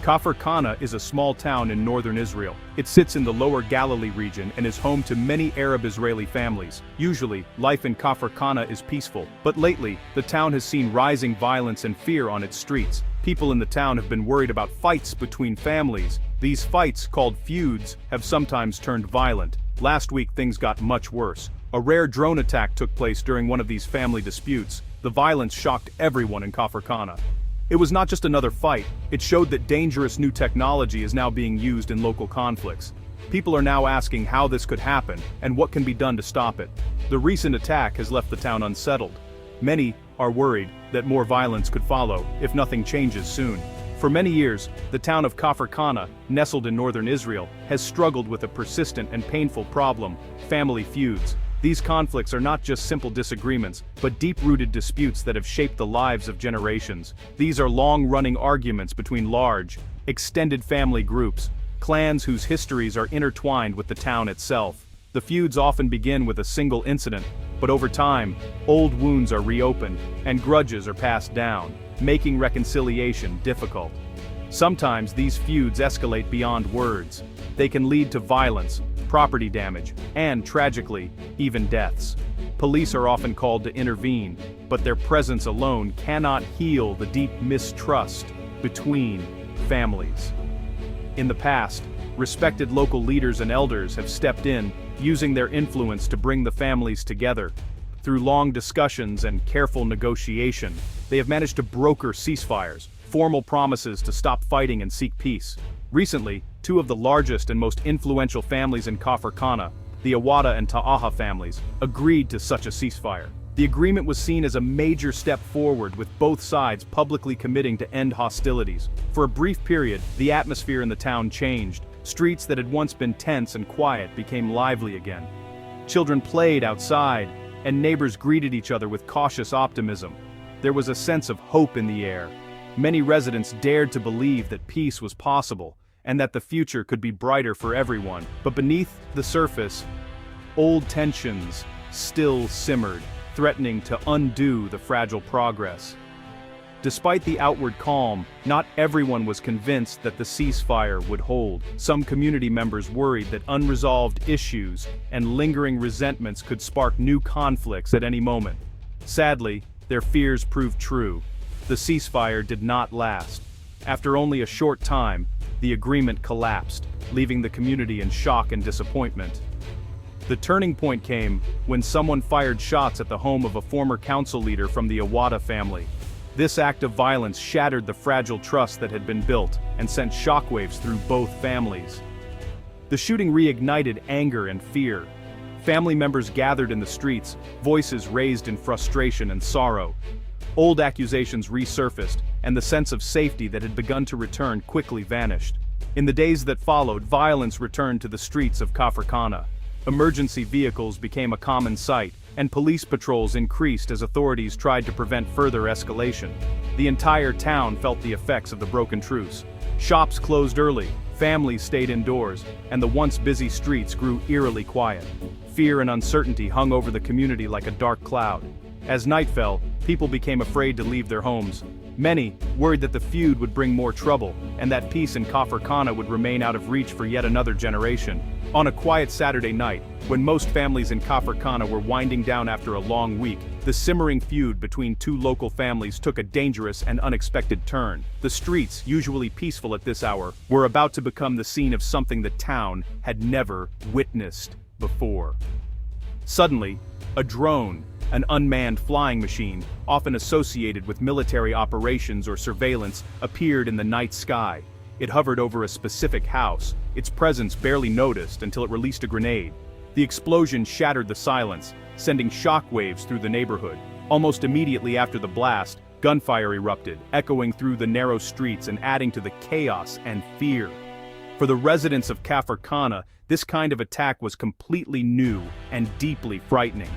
Kafr Kanna is a small town in northern Israel. It sits in the lower Galilee region and is home to many Arab-Israeli families. Usually, life in Kafr Kanna is peaceful, but lately, the town has seen rising violence and fear on its streets. People in the town have been worried about fights between families. These fights, called feuds, have sometimes turned violent. Last week things got much worse. A rare drone attack took place during one of these family disputes. The violence shocked everyone in Kafr Kanna. It was not just another fight, it showed that dangerous new technology is now being used in local conflicts. People are now asking how this could happen and what can be done to stop it. The recent attack has left the town unsettled. Many are worried that more violence could follow if nothing changes soon. For many years, the town of Kafr Kanna, nestled in northern Israel, has struggled with a persistent and painful problem: family feuds. These conflicts are not just simple disagreements, but deep-rooted disputes that have shaped the lives of generations. These are long-running arguments between large, extended family groups, clans whose histories are intertwined with the town itself. The feuds often begin with a single incident, but over time, old wounds are reopened, and grudges are passed down, making reconciliation difficult. Sometimes these feuds escalate beyond words. They can lead to violence, property damage, and, tragically, even deaths. Police are often called to intervene, but their presence alone cannot heal the deep mistrust between families. In the past, respected local leaders and elders have stepped in, using their influence to bring the families together. Through long discussions and careful negotiation, they have managed to broker ceasefires, formal promises to stop fighting and seek peace. Recently, two of the largest and most influential families in Kafr Kanna, the Awada and Ta'aha families, agreed to such a ceasefire. The agreement was seen as a major step forward, with both sides publicly committing to end hostilities. For a brief period, the atmosphere in the town changed. Streets that had once been tense and quiet became lively again. Children played outside, and neighbors greeted each other with cautious optimism. There was a sense of hope in the air. Many residents dared to believe that peace was possible, and that the future could be brighter for everyone. But beneath the surface, old tensions still simmered, threatening to undo the fragile progress. Despite the outward calm, not everyone was convinced that the ceasefire would hold. Some community members worried that unresolved issues and lingering resentments could spark new conflicts at any moment. Sadly, their fears proved true. The ceasefire did not last. After only a short time, the agreement collapsed, leaving the community in shock and disappointment. The turning point came when someone fired shots at the home of a former council leader from the Awada family. This act of violence shattered the fragile trust that had been built and sent shockwaves through both families. The shooting reignited anger and fear. Family members gathered in the streets, voices raised in frustration and sorrow. Old accusations resurfaced, and the sense of safety that had begun to return quickly vanished. In the days that followed, violence returned to the streets of Kafr Kanna. Emergency vehicles became a common sight, and police patrols increased as authorities tried to prevent further escalation. The entire town felt the effects of the broken truce. Shops closed early, families stayed indoors, and the once busy streets grew eerily quiet. Fear and uncertainty hung over the community like a dark cloud. As night fell, people became afraid to leave their homes. Many worried that the feud would bring more trouble, and that peace in Kafr Kanna would remain out of reach for yet another generation. On a quiet Saturday night, when most families in Kafr Kanna were winding down after a long week, the simmering feud between two local families took a dangerous and unexpected turn. The streets, usually peaceful at this hour, were about to become the scene of something the town had never witnessed before. Suddenly, a drone, an unmanned flying machine, often associated with military operations or surveillance, appeared in the night sky. It hovered over a specific house, its presence barely noticed until it released a grenade. The explosion shattered the silence, sending shockwaves through the neighborhood. Almost immediately after the blast, gunfire erupted, echoing through the narrow streets and adding to the chaos and fear. For the residents of Kafr Kanna, this kind of attack was completely new and deeply frightening.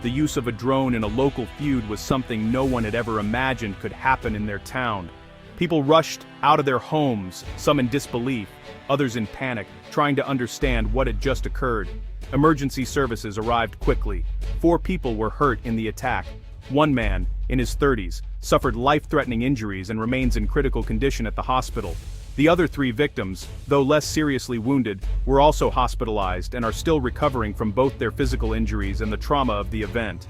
The use of a drone in a local feud was something no one had ever imagined could happen in their town. People rushed out of their homes, some in disbelief, others in panic, trying to understand what had just occurred. Emergency services arrived quickly. 4 people were hurt in the attack. One man, in his 30s, suffered life-threatening injuries and remains in critical condition at the hospital. The other 3 victims, though less seriously wounded, were also hospitalized and are still recovering from both their physical injuries and the trauma of the event.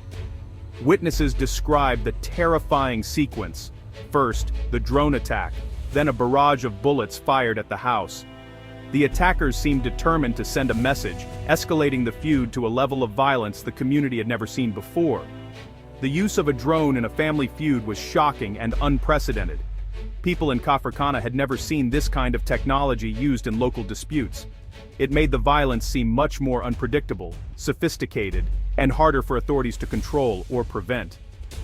Witnesses described the terrifying sequence. First, the drone attack, then a barrage of bullets fired at the house. The attackers seemed determined to send a message, escalating the feud to a level of violence the community had never seen before. The use of a drone in a family feud was shocking and unprecedented. People in Kafr Kanna had never seen this kind of technology used in local disputes. It made the violence seem much more unpredictable, sophisticated, and harder for authorities to control or prevent.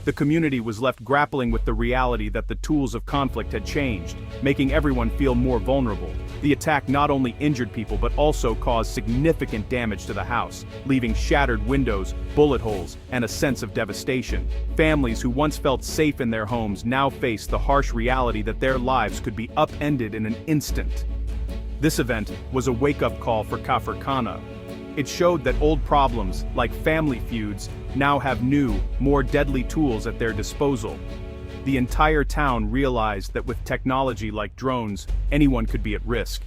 The community was left grappling with the reality that the tools of conflict had changed, making everyone feel more vulnerable. The attack not only injured people but also caused significant damage to the house, leaving shattered windows, bullet holes, and a sense of devastation. Families who once felt safe in their homes now faced the harsh reality that their lives could be upended in an instant. This event was a wake-up call for Kafr Kanna. It showed that old problems, like family feuds, now have new, more deadly tools at their disposal. The entire town realized that with technology like drones, anyone could be at risk,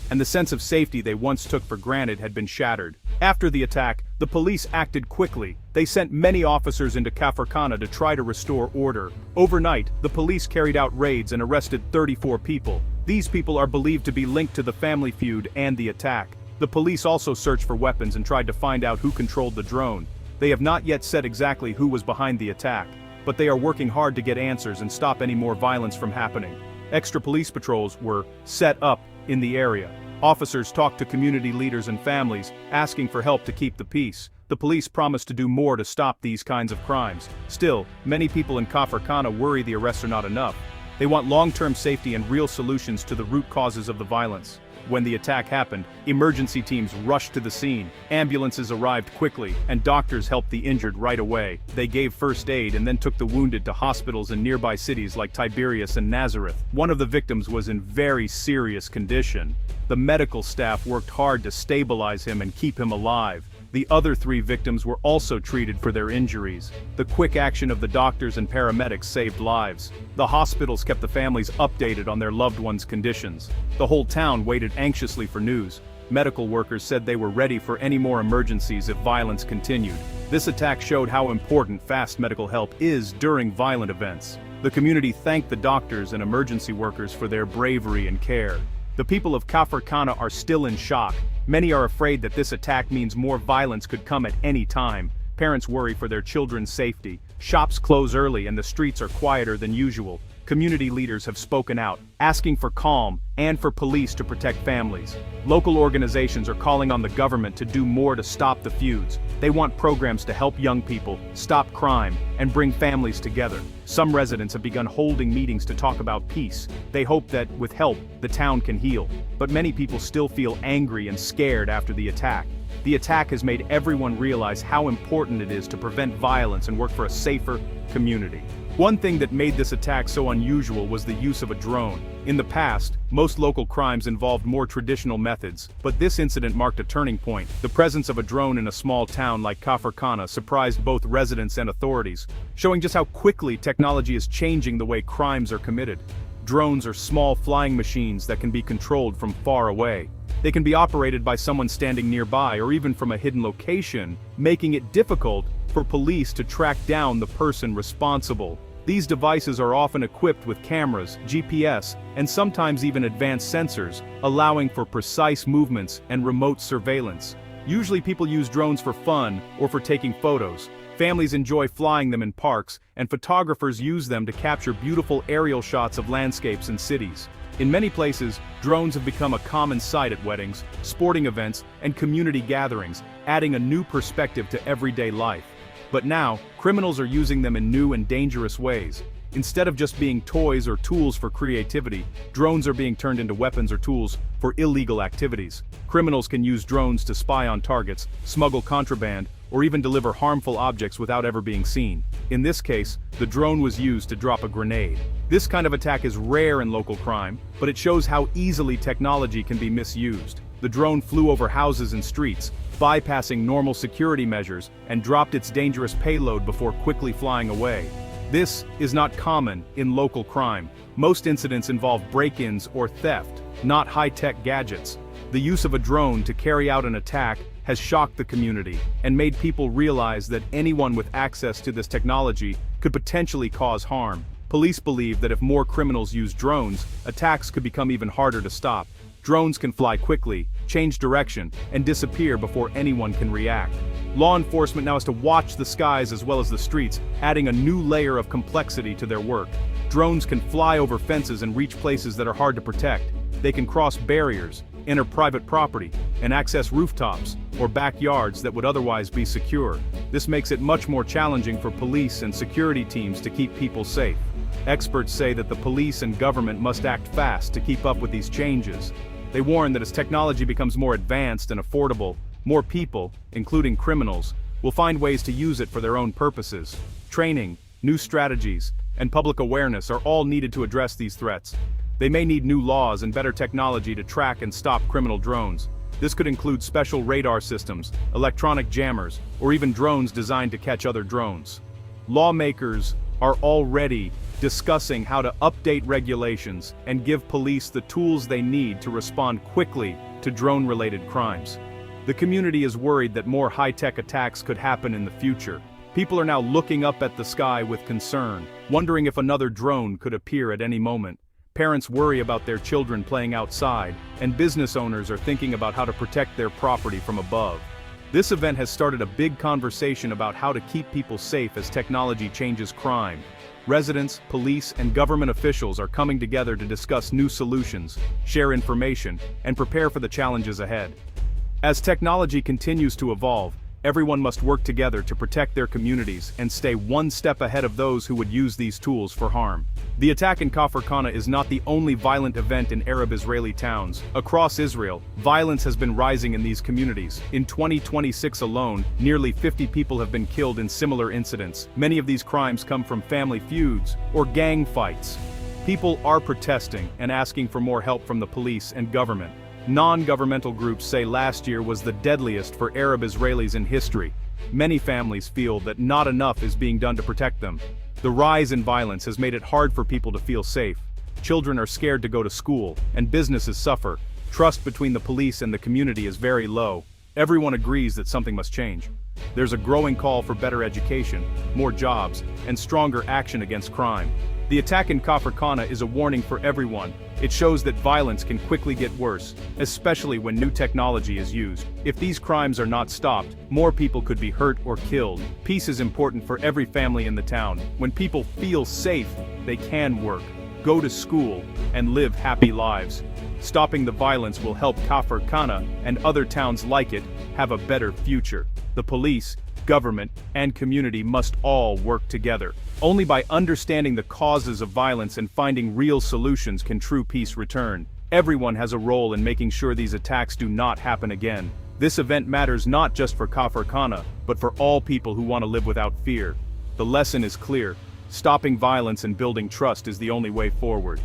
and the sense of safety they once took for granted had been shattered. After the attack, the police acted quickly. They sent many officers into Kafr Kanna to try to restore order. Overnight, the police carried out raids and arrested 34 people. These people are believed to be linked to the family feud and the attack. The police also searched for weapons and tried to find out who controlled the drone. They have not yet said exactly who was behind the attack, but they are working hard to get answers and stop any more violence from happening. Extra police patrols were set up in the area. Officers talked to community leaders and families, asking for help to keep the peace. The police promised to do more to stop these kinds of crimes. Still, many people in Kafr Kanna worry the arrests are not enough. They want long-term safety and real solutions to the root causes of the violence. When the attack happened, emergency teams rushed to the scene. Ambulances arrived quickly, and doctors helped the injured right away. They gave first aid and then took the wounded to hospitals in nearby cities like Tiberias and Nazareth. One of the victims was in very serious condition. The medical staff worked hard to stabilize him and keep him alive. The other 3 victims were also treated for their injuries. The quick action of the doctors and paramedics saved lives. The hospitals kept the families updated on their loved ones' conditions. The whole town waited anxiously for news. Medical workers said they were ready for any more emergencies if violence continued. This attack showed how important fast medical help is during violent events. The community thanked the doctors and emergency workers for their bravery and care. The people of Kafr Kanna are still in shock. Many are afraid that this attack means more violence could come at any time. Parents worry for their children's safety. Shops close early and the streets are quieter than usual. Community leaders have spoken out, asking for calm and for police to protect families. Local organizations are calling on the government to do more to stop the feuds. They want programs to help young people, stop crime, and bring families together. Some residents have begun holding meetings to talk about peace. They hope that, with help, the town can heal. But many people still feel angry and scared after the attack. The attack has made everyone realize how important it is to prevent violence and work for a safer community. One thing that made this attack so unusual was the use of a drone. In the past, most local crimes involved more traditional methods, but this incident marked a turning point. The presence of a drone in a small town like Kafr Kanna surprised both residents and authorities, showing just how quickly technology is changing the way crimes are committed. Drones are small flying machines that can be controlled from far away. They can be operated by someone standing nearby or even from a hidden location, making it difficult for police to track down the person responsible. These devices are often equipped with cameras, GPS, and sometimes even advanced sensors, allowing for precise movements and remote surveillance. Usually people use drones for fun or for taking photos. Families enjoy flying them in parks, and photographers use them to capture beautiful aerial shots of landscapes and cities. In many places, drones have become a common sight at weddings, sporting events, and community gatherings, adding a new perspective to everyday life. But now, criminals are using them in new and dangerous ways. Instead of just being toys or tools for creativity, drones are being turned into weapons or tools for illegal activities. Criminals can use drones to spy on targets, smuggle contraband, or even deliver harmful objects without ever being seen. In this case, the drone was used to drop a grenade. This kind of attack is rare in local crime, but it shows how easily technology can be misused. The drone flew over houses and streets, bypassing normal security measures, and dropped its dangerous payload before quickly flying away. This is not common in local crime. Most incidents involve break-ins or theft. not high-tech gadgets. The use of a drone to carry out an attack has shocked the community and made people realize that anyone with access to this technology could potentially cause harm. Police believe that if more criminals use drones, attacks could become even harder to stop. Drones can fly quickly, change direction, and disappear before anyone can react. Law enforcement now has to watch the skies as well as the streets, adding a new layer of complexity to their work. Drones can fly over fences and reach places that are hard to protect. They can cross barriers, enter private property, and access rooftops or backyards that would otherwise be secure. This makes it much more challenging for police and security teams to keep people safe. Experts say that the police and government must act fast to keep up with these changes. They warn that as technology becomes more advanced and affordable, more people, including criminals, will find ways to use it for their own purposes. Training, new strategies, and public awareness are all needed to address these threats. They may need new laws and better technology to track and stop criminal drones. This could include special radar systems, electronic jammers, or even drones designed to catch other drones. Lawmakers are already discussing how to update regulations and give police the tools they need to respond quickly to drone-related crimes. The community is worried that more high-tech attacks could happen in the future. People are now looking up at the sky with concern, wondering if another drone could appear at any moment. Parents worry about their children playing outside, and business owners are thinking about how to protect their property from above. This event has started a big conversation about how to keep people safe as technology changes crime. Residents, police, and government officials are coming together to discuss new solutions, share information, and prepare for the challenges ahead. As technology continues to evolve, everyone must work together to protect their communities and stay one step ahead of those who would use these tools for harm. The attack in Kafr Kanna is not the only violent event in Arab-Israeli towns. Across Israel, violence has been rising in these communities. In 2026 alone, nearly 50 people have been killed in similar incidents. Many of these crimes come from family feuds or gang fights. People are protesting and asking for more help from the police and government. Non-governmental groups say last year was the deadliest for Arab Israelis in history. Many families feel that not enough is being done to protect them. The rise in violence has made it hard for people to feel safe. Children are scared to go to school, and businesses suffer. Trust between the police and the community is very low. Everyone agrees that something must change. There's a growing call for better education, more jobs, and stronger action against crime. The attack in Kafr Kanna is a warning for everyone. It shows that violence can quickly get worse, especially when new technology is used. If these crimes are not stopped, more people could be hurt or killed. Peace is important for every family in the town. When people feel safe, they can work, go to school, and live happy lives. Stopping the violence will help Kafr Kanna and other towns like it have a better future. The police, government, and community must all work together. Only by understanding the causes of violence and finding real solutions can true peace return. Everyone has a role in making sure these attacks do not happen again. This event matters not just for Kafr Kanna, but for all people who want to live without fear. The lesson is clear. Stopping violence and building trust is the only way forward.